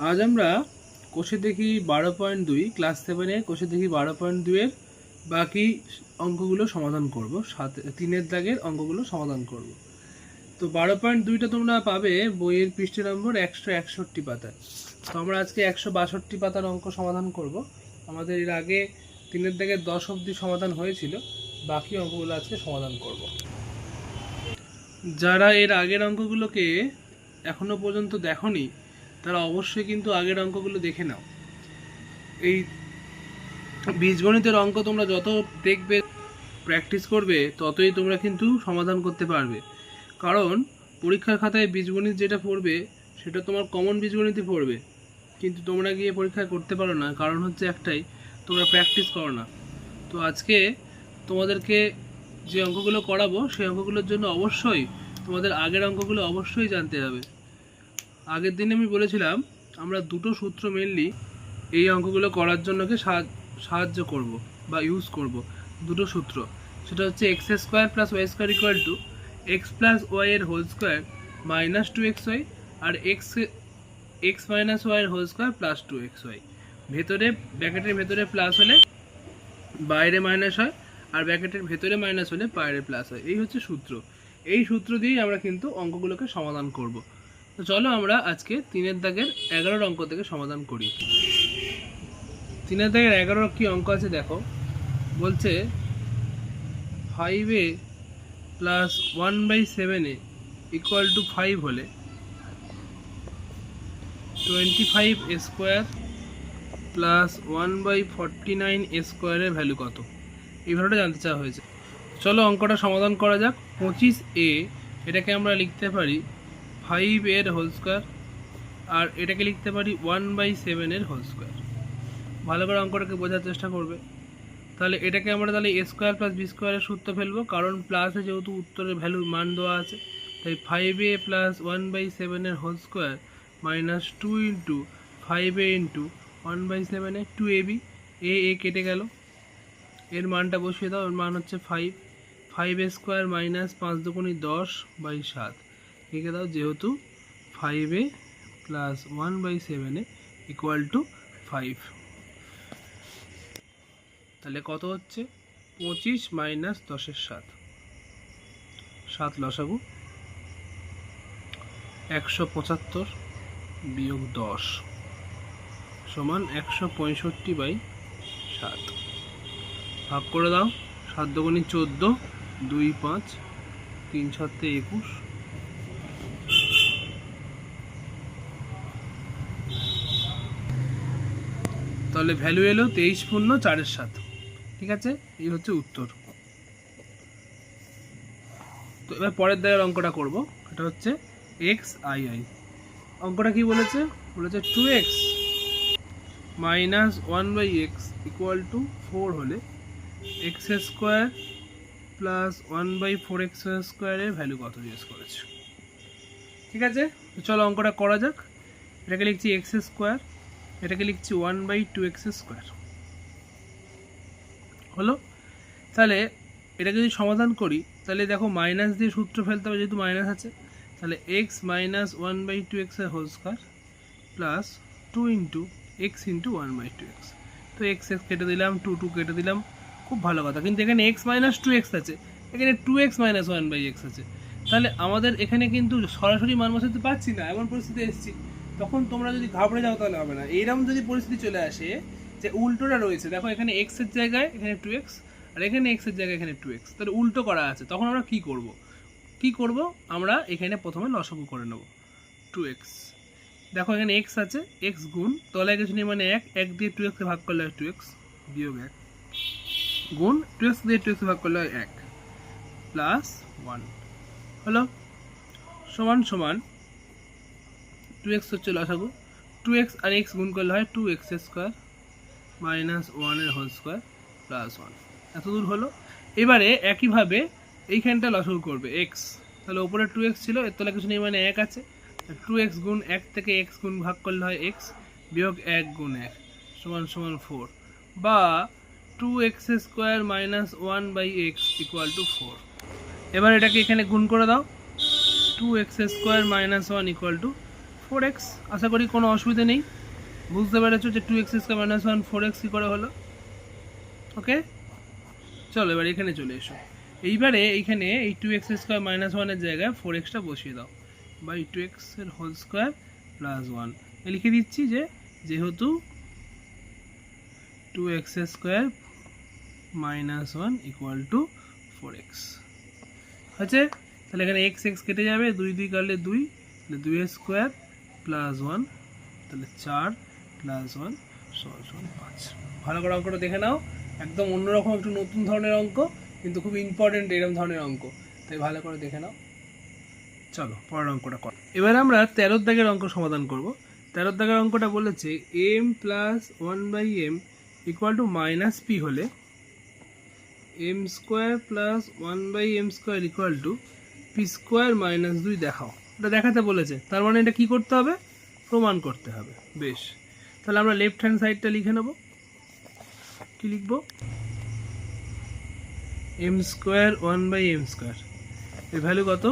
আজ আমরা কোষে দেখি 12.2 ক্লাস 7-এর কোষে দেখি 12.2 এর বাকি অঙ্কগুলো সমাধান করব। 3-এর দাগের অঙ্কগুলো সমাধান করব। তো 12.2টা তোমরা পাবে বইয়ের পৃষ্ঠা নম্বর 161 পাতায়। তো আমরা আজকে 162 পাতার অঙ্ক সমাধান করব। আমাদের এর আগে 3-এর দাগের 10 অবধি সমাধান হয়েছিল, বাকি অঙ্কগুলো আজকে সমাধান করব। যারা এর আগের অঙ্কগুলোকে এখনো পর্যন্ত দেখোনি তারা অবশ্যই কিন্তু আগের অঙ্কগুলো দেখে নাও। এই বীজগণিতের অঙ্ক তোমরা যত দেখবে, প্র্যাকটিস করবে, ততই তোমরা কিন্তু সমাধান করতে পারবে। কারণ পরীক্ষার খাতায় বীজগণিত যেটা পড়বে সেটা তোমার কমন বীজগণিতই পড়বে, কিন্তু তোমরা গিয়ে পরীক্ষায় করতে পারো না। কারণ হচ্ছে একটাই, তোমরা প্র্যাকটিস করো না। তো আজকে তোমাদেরকে যে অঙ্কগুলো করাবো সেই অঙ্কগুলোর জন্য অবশ্যই তোমাদের আগের অঙ্কগুলো অবশ্যই জানতে হবে। আগের দিনে আমি বলেছিলাম আমরা দুটো সূত্র মেনলি এই অঙ্কগুলো করার জন্যকে সাহায্য করব বা ইউজ করব। দুটো সূত্র, সেটা হচ্ছে x square plus y square equal to x plus y এর হোল স্কোয়ার মাইনাস 2xy আর এক্স মাইনাস ওয়াই এর হোল স্কোয়ার প্লাস 2xy। ভেতরে ব্র্যাকেটের ভেতরে প্লাস হলে বাইরে মাইনাস হয়, আর ব্র্যাকেটের ভেতরে মাইনাস হলে বাইরে প্লাস হয়। এই হচ্ছে সূত্র। এই সূত্র দিয়েই আমরা কিন্তু অঙ্কগুলোকে সমাধান করব। তো চলো আমরা আজকে 3-এর দাগের 11 অঙ্ক থেকে সমাধান করি। 3-এর দাগের 11 কি অঙ্ক আছে দেখো। বলছে 5a plus 1/7a equal to 5 হলে 25 স্কোয়ার প্লাস 1/49 স্কোয়ারের ভ্যালু কত? এই ভ্যালুটা জানতে চাওয়া হয়েছে। চলো অঙ্কটা সমাধান করা যাক। 25a এটাকে আমরা লিখতে পারি 5 এর হোল স্কোয়ার, আর এটাকে লিখতে পারি 1/7 এর হোল স্কোয়ার। ভালো করে অঙ্কটাকে বোঝার চেষ্টা করবে। তাহলে এটাকে আমরা তাহলে এ স্কোয়ার প্লাস বি স্কোয়ারের সূত্র ফেলবো, কারণ প্লাসে যেহেতু উত্তরের ভ্যালুর মান দেওয়া আছে। তাই 5a প্লাস 1/7 এর whole square minus 2 into 5a into 1/7 এ 2ab। এ কেটে গেল, এর মানটা বসিয়ে দাও। এর মান হচ্ছে 5 স্কোয়ার মাইনাস 5 দুগুণি 10/7 লিখে দাও, যেহেতু 5a প্লাস 1/7 ইকুয়াল টু 5। তাহলে কত হচ্ছে? 25 মাইনাস 10-এর 7 লসাগু 175 বিয়োগ 10 সমান 165/7। ভাগ করে দাও। 7 দুগুণি 14, 2 5, 3 7 21। তাহলে ভ্যালু এলো 23.4-7। ঠিক আছে, এই হচ্ছে উত্তর। তো এবার পরের দাগের অঙ্কটা করব। এটা হচ্ছে xii। অঙ্কটা কি বলেছে? বলেছে 2x minus 1/x equal to 4 হলে এক্স স্কোয়ার প্লাস 1/4x স্কোয়ারের ভ্যালু কত জিজ্ঞেস করেছে। ঠিক আছে, তো চলো অঙ্কটা করা যাক। এটাকে লিখছি এক্স স্কোয়ার, এটাকে লিখছি 1/2x স্কোয়ার। হলো। তাহলে এটা যদি সমাধান করি, তাহলে দেখো মাইনাস দিয়ে সূত্র ফেলতে হবে, যেহেতু মাইনাস আছে। তাহলে এক্স মাইনাস 1/2x এর whole square plus 2 into x into 1/2x। তো এক্স কেটে দিলাম, 2 কেটে দিলাম। খুব ভালো কথা, কিন্তু এখানে এক্স মাইনাস 2x আছে, এখানে 2x মাইনাস 1/x আছে। তাহলে আমাদের এখানে কিন্তু সরাসরি মান বসাতে পারছি না, এমন পরিস্থিতি এসেছি। তখন তোমরা যদি ঘাবড়ে যাও তাহলে হবে না। এইরকম যদি পরিস্থিতি চলে আসে যে উল্টোটা রয়েছে, দেখো এখানে এক্স এর জায়গায় এখানে 2x, আর এখানে এক্স এর জায়গায় এখানে 2x, তাহলে উল্টো করা আছে। তখন আমরা কি করব? আমরা এখানে প্রথমে লসাগু করে নেব 2x। দেখো এখানে x আছে, x গুণ তলায় কিছু নেই মানে 1 দিয়ে 2x ভাগ করলে হয় 2x বিয়োগ 1 গুণ 2x দিয়ে 2x ভাগ করলে হয় 1 প্লাস 1 হলো সমান সমান 2x হচ্ছে লসাগু। 2x আর x গুণ করলে হয় 2x স্কোয়ার মাইনাস 1 এর হোল স্কোয়ার প্লাস 1। এত দূর হলো। এবারে একইভাবে এইখানটা লসাগু করবে x। তাহলে উপরে 2x ছিল, এর তলায় কিছু নেই মানে 1 আছে। 2x গুণ 1 থেকে x গুণ ভাগ করলে হয় x বিয়োগ 1 গুণ 1 সমান সমান 4, বা 2x square minus 1/x equal to 4। এবার এটাকে এখানে গুণ করে দাও। 2x square minus 1 equal to 4x। আশা করি কোনো অসুবিধা নেই, বুঝতে পেরেছো যে 2x স্কোয়ার মাইনাস 1 4x কী করে হলো। ওকে, চলো এবার এখানে চলে এসো। এইবারে এইখানে এই 2x স্কোয়ার মাইনাস 1-এর জায়গায় 4xটা বসিয়ে দাও, বাই 2x এর হোল স্কোয়ার প্লাস 1 লিখে দিচ্ছি যে যেহেতু 2x square minus 1 equal to 4x হচ্ছে। তাহলে এখানে x x কেটে যাবে, 2 2 কাটলে 2, তাহলে 2 স্কোয়ার প্লাস 1, তাহলে 4 প্লাস 1 সমান 5। ভালো করে অঙ্কটা দেখে নাও, একদম অন্যরকম একটু নতুন ধরনের অঙ্ক, কিন্তু খুব ইম্পর্টেন্ট এরকম ধরনের অঙ্ক, তাই ভালো করে দেখে নাও। চলো পরের অঙ্কটা কর। এবার আমরা 13 দাগের অঙ্ক সমাধান করব। 13 দাগের অঙ্কটা বলেছে m plus 1/m equal two minus P হলে m square plus 1/m square equal to P square minus 2 দেখাও। এটা দেখাতে বলেছে, তার মানে এটা কি করতে হবে? প্রমাণ করতে হবে। বেশ, তাহলে আমরা লেফট হ্যান্ড সাইডটা লিখে নেব। কি লিখব? m স্কোয়ার 1/m স্কোয়ার এর ভ্যালু কত?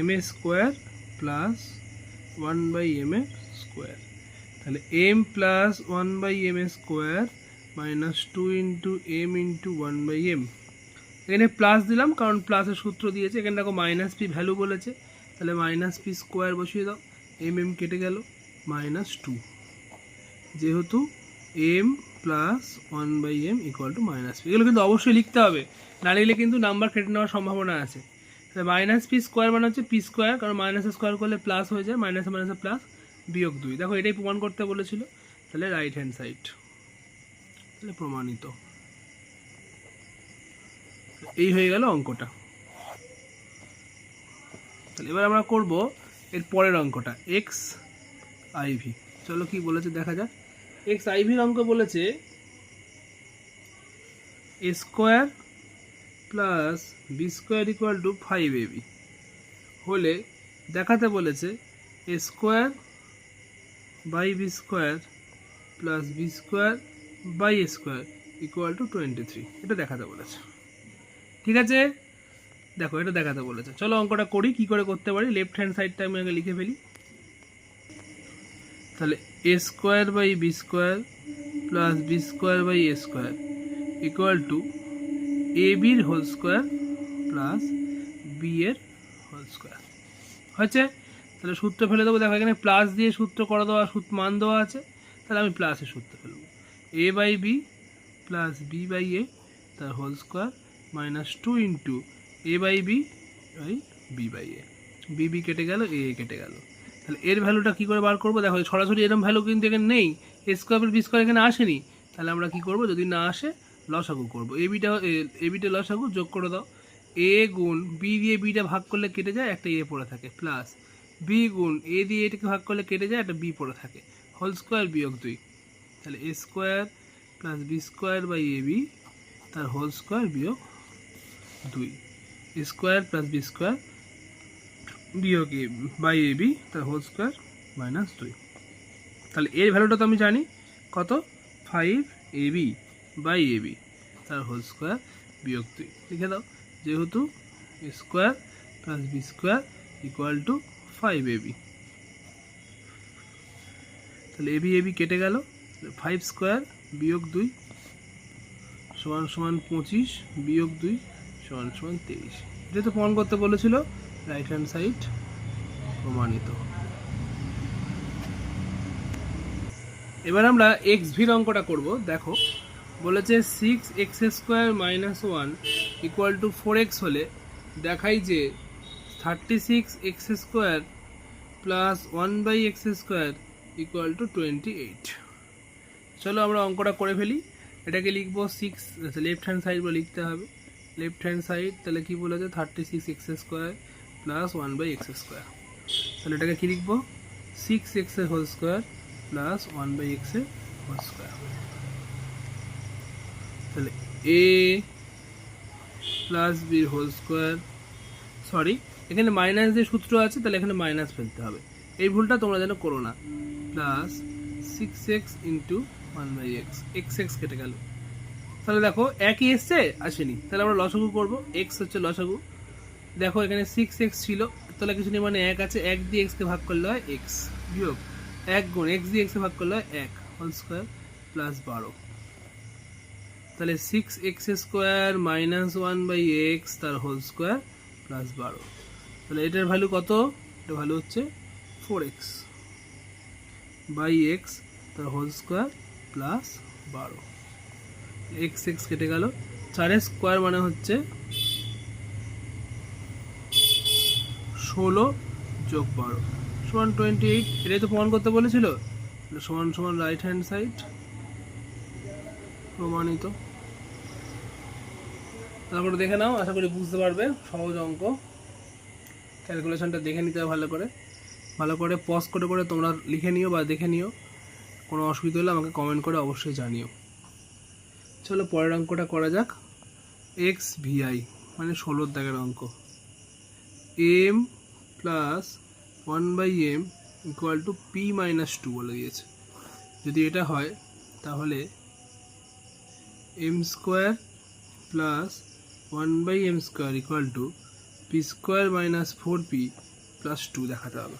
m square plus 1/m square, তাহলে m plus 1/m square minus 2 into m into 1/m। এখানে প্লাস দিলাম কারণ প্লাসের সূত্র দিয়েছে, এখানে দেখো মাইনাস পি ভ্যালু বলেছে, তাহলে মাইনাস পি স্কোয়ার বসিয়ে দাও, m কেটে গেল, মাইনাস 2, যেহেতু m plus 1/m equal two minus P. এগুলো কিন্তু অবশ্যই লিখতে হবে, না লিখলে কিন্তু নাম্বার কেটে নেওয়ার সম্ভাবনা আছে। তাহলে মাইনাস পি স্কোয়ার মানে হচ্ছে পি স্কোয়ার, কারণ মাইনাস স্কোয়ার করলে প্লাস হয়ে যায়, মাইনাসে মাইনাসে প্লাস, বিয়োগ 2। দেখো এটাই প্রমাণ করতে বলেছিল, তাহলে রাইট হ্যান্ড সাইড, তাহলে প্রমাণিত। এই হয়ে গেল অঙ্কটা। তাহলে এবার আমরা করব এর পরের অঙ্কটা, এক্স আইভি। চলো কি বলেছে দেখা যাক। এক্স আইভির অঙ্ক বলেছে A square plus B square equal to 5ab হলে দেখাতে বলেছে A square by B square plus B square by A square equal to 23। এটা দেখাতে বলেছে, ঠিক আছে? দেখো এটা দেখাতে বলেছে, চলো অঙ্কটা করি। কি করে করতে পারি? লেফট হ্যান্ড সাইডটা আমি আগে লিখে ফেলি। তাহলে A square by B square plus B square by A square equal to A বির হোল স্কোয়ার প্লাস বি এর হোল স্কোয়ার হচ্ছে। তাহলে সূত্র ফেলে দেবো। দেখো এখানে প্লাস দিয়ে সূত্র করে দেওয়া, মান দেওয়া আছে, তাহলে আমি প্লাসের সূত্র ফেলবো। A by B plus B by A তার whole square minus 2 into A by B by B by A. B B কেটে গেল, এ কেটে গেল। তাহলে এর ভ্যালুটা কী করে বার করবো? দেখো সরাসরি এরকম ভ্যালু কিন্তু এখানে নেই, এ স্কোয়ার বি স্কোয়ার এখানে আসেনি। তাহলে আমরা কি করব? যদি না আসে লসাগু করবো। এবিটা লসাগু যোগ করে দাও। এ গুণ বি দিয়ে বিটা ভাগ করলে কেটে যায়, একটা এ পড়ে থাকে, প্লাস বি গুণ এ দিয়ে এটাকে ভাগ করলে কেটে যায়, একটা বি পড়ে থাকে, হোল স্কোয়ার বিয়োগ 2। তাহলে A square plus B square by A B তার হোল স্কোয়ার বিয়োগ 2, A square plus B square বিয়োগ এ বাই এ বি তার হোল স্কোয়ার মাইনাস 2। তাহলে এর ভ্যালুটা তো আমি জানি কত, 5ab বাই এ বি তার হোল স্কোয়ার বিয়োগ 2 লিখে দাও। যেহেতু A square plus B square equal to 5ab, তাহলে এবি কেটে গেল, 5 স্কোয়ার বিয়োগ 2 সমান সমান 25 বিয়োগ 2 সমান সমান 23। এটা তো প্রমাণ করতে বলেছিল, রাইট হ্যান্ড সাইড প্রমাণিত। এবার আমরা এক্স ভির অঙ্কটা করব। দেখো বলেছে 6x square minus 1 equal to 4x হলে দেখাই যে 36x square plus 1/x square equal two 28। চলো আমরা অঙ্কটা করে ফেলি। এটাকে লিখবো 6, লেফট হ্যান্ড সাইড বলে লিখতে হবে। লেফট হ্যান্ড সাইড তাহলে কি বলেছে 36x square plus 1/x square. তাহলে এটাকে কি লিখবো? 6x এর হোল স্কোয়ার প্লাস 1/x এর হোল স্কোয়ার। তাহলে এ প্লাস বির হোল স্কোয়ার, সরি এখানে মাইনাস দিয়ে সূত্র আছে, তাহলে এখানে মাইনাস ফেলতে হবে, এই ভুলটা তোমরা যেন করো না। Plus 6x into 1/x, x কেটে গেল। তাহলে দেখো একই এসছে, আসেনি, তাহলে আমরা লসাগু করবো। এক্স হচ্ছে লসাগু। দেখো এখানে 6x ছিল, তলায় কিছু নেই মানে 1 আছে, 1 দিয়ে এক্সকে ভাগ করলে হয় এক্স, বিয়োগ 1 গুণ এক্স দিয়ে এক্সকে ভাগ করলে হয় 1 হোল স্কোয়ার প্লাস 12। তাহলে 6x² মাইনাস 1/x তার হোল স্কোয়ার প্লাস 12। তাহলে এটার ভ্যালু কত? এটা ভ্যালু হচ্ছে 4x/x তার হোল স্কোয়ার প্লাস 12। x কেটে গেল, 4 স্কোয়ার মানে হচ্ছে 16 যোগ 12 সমান 28। এটাই তো প্রমাণ করতে বলেছিল, সমান সমান রাইট হ্যান্ড সাইড প্রমাণিত। তারপরে দেখে নাও, আশা করি বুঝতে পারবে, সহজ অঙ্ক। ক্যালকুলেশনটা দেখে নিতে হবে ভালো করে পজ করে করে তোমরা লিখে নিও বা দেখে নিও। কোনো অসুবিধা হলে আমাকে কমেন্ট করে অবশ্যই জানিও। চলো পরের অঙ্কটা করা যাক। এক্স ভিআই মানে 16 দাগের অঙ্ক। M plus 1/m equal to p minus 2 বলে দিয়েছে। যদি এটা হয় তাহলে m² plus 1/m² equal to p² minus 4p plus 2 দেখাতে হবে।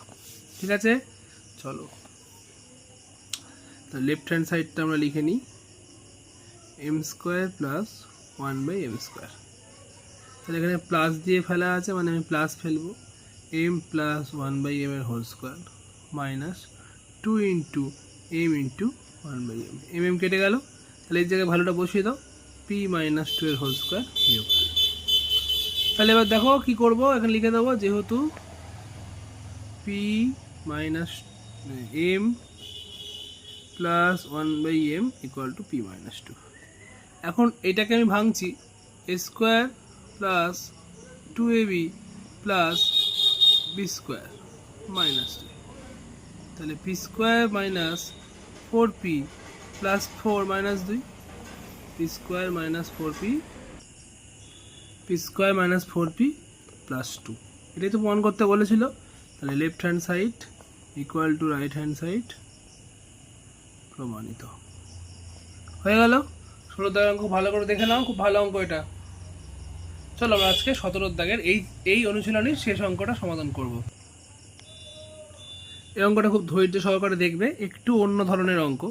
ঠিক আছে, চলো তো লেফট হ্যান্ড সাইডটা আমরা লিখে নিই, m² প্লাস 1/m²। তাহলে এখানে প্লাস দিয়ে ফেলা আছে মানে আমি প্লাস ফেলবো, m প্লাস 1/m এর whole square minus 2 into m into 1/m। m কেটে গেল, তাহলে এই জায়গায় ভ্যালুটা বসিয়ে দাও, p মাইনাস 2 এর হোল স্কোয়ার বিয়োগ। তাহলে এবার দেখো কি করব, এখানে লিখে দেবো যেহেতু p minus m plus 1/m equal two p minus 2। এখন এটাকে আমি ভাঙছি, a² plus 2ab plus b² minus 2। তাহলে p² minus 4p plus 4 minus 2, p² minus 4p minus 4p plus 2। এটাই তো প্রমাণ করতে বলেছিল। তাহলে left hand side equal to right hand side প্রমাণিত হয়ে গেল। 16 দাগের অঙ্ক ভালো করে দেখে নাও, খুব ভালো অঙ্ক এটা। চলো আমরা আজকে 17 দাগের এই অনুশীলনীর শেষ অঙ্কটা সমাধান করব। এই অঙ্কটা খুব ধৈর্য সহকারে দেখবে, একটু অন্য ধরনের অঙ্ক,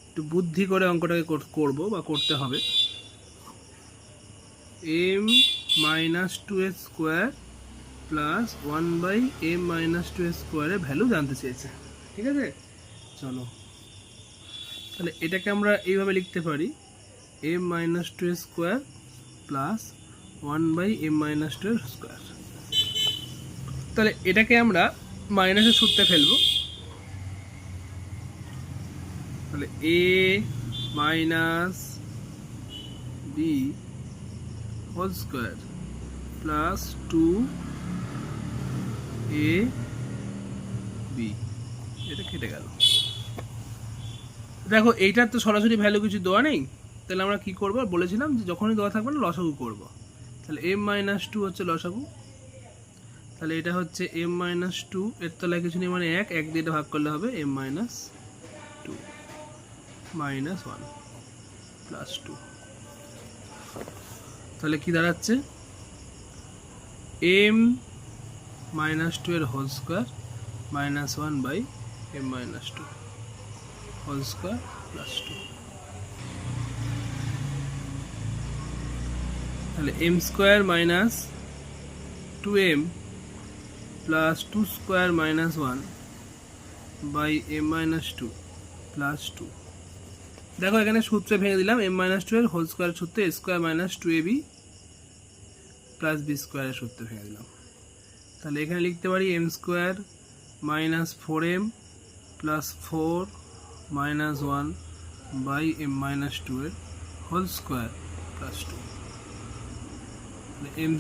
একটু বুদ্ধি করে অঙ্কটাকে করব বা করতে হবে। m minus 2s² plus 1/m minus 2s² এর ভ্যালু জানতে চেয়েছে। ঠিক আছে, চলো তাহলে এটাকে আমরা এইভাবে লিখতে পারি, m minus 2s² plus 1/m minus 2s²। তাহলে এটাকে আমরা মাইনাসের সূত্রে ফেলবো। তাহলে a minus b whole square plus 2ab, এটা কেটে গেল। দেখো এইটার তো সরাসরি ভ্যালু কিছু দেওয়া নেই, তাহলে আমরা কি করব, বলেছিলাম যে যখনই দেওয়া থাকবে না লসাগু করব। তাহলে m মাইনাস 2 হচ্ছে লসাগু, তাহলে এটা হচ্ছে m মাইনাস 2, এর তলায় কিছু নেই মানে 1 দিয়ে এটা ভাগ করলে হবে m মাইনাস 2 মাইনাস 1 প্লাস 2। তাহলে কি দাঁড়াচ্ছে, m মাইনাস 2 এর whole square minus 1/m minus 2 whole square plus 2। তাহলে m² minus 2m plus 2² minus 1/m minus 2 plus 2। দেখো এখানে সূত্রে ভেঙে দিলাম, m মাইনাস 2 এর হোল স্কোয়ার সূত্রে a² minus 2ab plus b² এর সূত্রে ভেঙে দিলাম। তাহলে এখানে লিখতে পারি m² minus 4m plus 4 minus 1/m minus 2 এর whole square plus 2। m²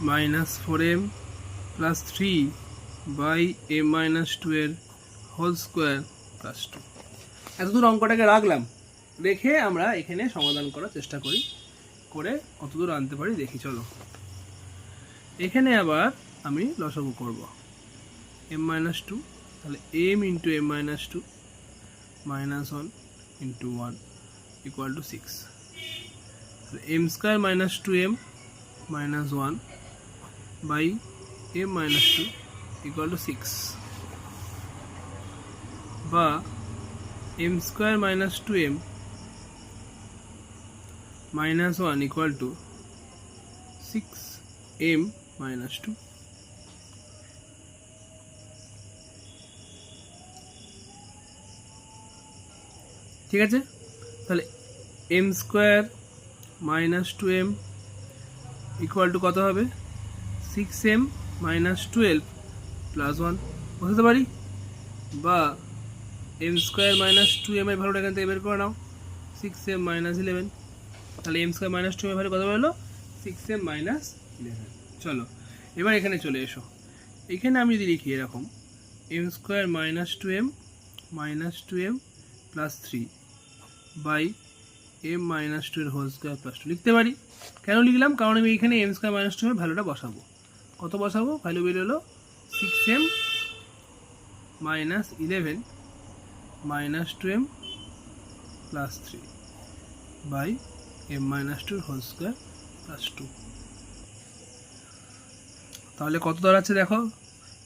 minus 4m plus 3/m minus 2 এর হোল স্কোয়ার প্লাস 2। এতদূর অঙ্কটাকে রাখলাম, রেখে আমরা এখানে সমাধান করার চেষ্টা করি, করে কতদূর আনতে পারি দেখি। চলো এখানে আবার আমি লসাগু করব, m মাইনাস 2, তাহলে m into m minus 2 minus 1 into 1 equal to 6। তাহলে m² minus 2m minus 1 by m minus 2 equal to 6 বা m square minus 2m minus 1 equal to 6m minus 2। ঠিক আছে, তাহলে m square minus 2m equal to কত হবে 6m minus 12 plus 1 বুঝতে পারি, বা m স্কোয়ার মাইনাস 2m এর ভ্যালুটা এখান থেকে বের করে নাও 6m মাইনাস 11, তাহলে m স্কোয়ার মাইনাস 2m এর ভ্যালু কত হলো 6m মাইনাস 11। চলো এবার এখানে চলে এসো, এখানে আমি যদি লিখি এরকম m square minus 2m plus 3 by m minus 2 এর হোল স্কোয়ার প্লাস 2 লিখতে পারি। কেন লিখলাম, কারণ আমি এখানে m স্কোয়ার মাইনাস 2 এর ভ্যালুটা বসাবো। কত বসাবো, ভ্যালু বেরোলো 6m minus 11 minus 2m plus 3 by m minus 2 এর হোল স্কোয়ার প্লাস 2। তাহলে কত দাঁড়াচ্ছে দেখো,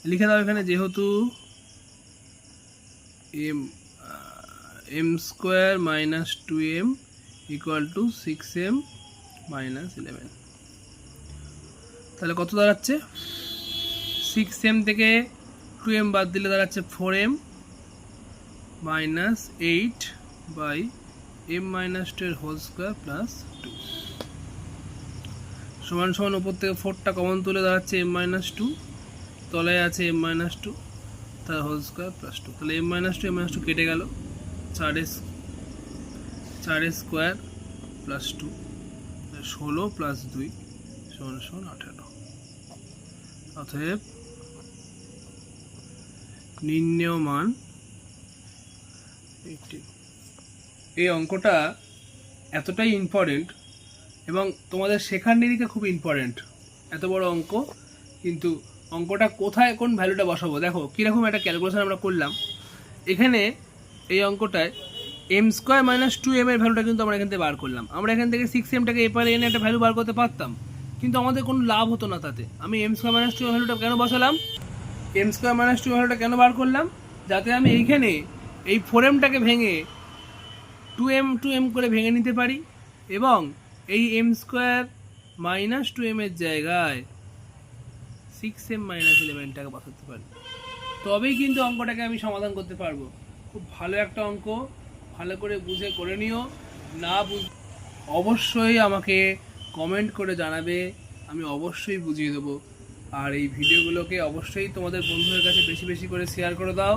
লিখে দাও এখানে, যেহেতু m square minus 2m equal to 6m minus 11, তাহলে কত দাঁড়াচ্ছে 6m থেকে 2m বাদ দিলে দাঁড়াচ্ছে 4m minus 8 by m minus 2 এর হোল স্কোয়ার প্লাস 2 সমান সমান উপর থেকে 4টা কমন তুলে দাঁড়াচ্ছে m মাইনাস 2, তলায় আছে m মাইনাস 2 তার হোল স্কোয়ার প্লাস 2, তাহলে m মাইনাস 2 কেটে গেল, 4 স্কোয়ার প্লাস 2 16 প্লাস 2 সমান সমান 18। অতএব নির্ণেয় মান 18। এই অঙ্কটা এতটাই ইম্পর্টেন্ট এবং তোমাদের শেখার নিরিখে খুব ইম্পর্টেন্ট, এত বড় অঙ্ক, কিন্তু অঙ্কটা কোথায় কোন ভ্যালুটা বসাবো দেখো কীরকম একটা ক্যালকুলেশন আমরা করলাম। এখানে এই অঙ্কটায় m স্কোয়ার মাইনাস 2m এর ভ্যালুটা কিন্তু আমরা এখান থেকে বার করলাম। আমরা এখান থেকে 6mটাকে এপারে এনে একটা ভ্যালু বার করতে পারতাম, কিন্তু আমাদের কোনো লাভ হতো না তাতে। আমি m স্কোয়ার মাইনাস 2 এর ভ্যালুটা কেন বসালাম, m স্কোয়ার মাইনাস 2 এর ভ্যালুটা কেন বার করলাম, যাতে আমি এইখানে এই 4mটাকে ভেঙে 2m করে ভেঙে নিতে পারি এবং এই m স্কোয়ার মাইনাস 2m এর জায়গায় 6m মাইনাস 11টাকে বসাতে পারি, তবেই কিন্তু অঙ্কটাকে আমি সমাধান করতে পারবো। খুব ভালো একটা অঙ্ক, ভালো করে বুঝে করে নিও, না অবশ্যই আমাকে কমেন্ট করে জানাবে, আমি অবশ্যই বুঝিয়ে দেবো। আর এই ভিডিওগুলোকে অবশ্যই তোমাদের বন্ধুদের কাছে বেশি বেশি করে শেয়ার করে দাও,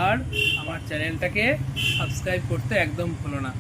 আর আমার চ্যানেলটাকে সাবস্ক্রাইব করতে একদম ভুলো না।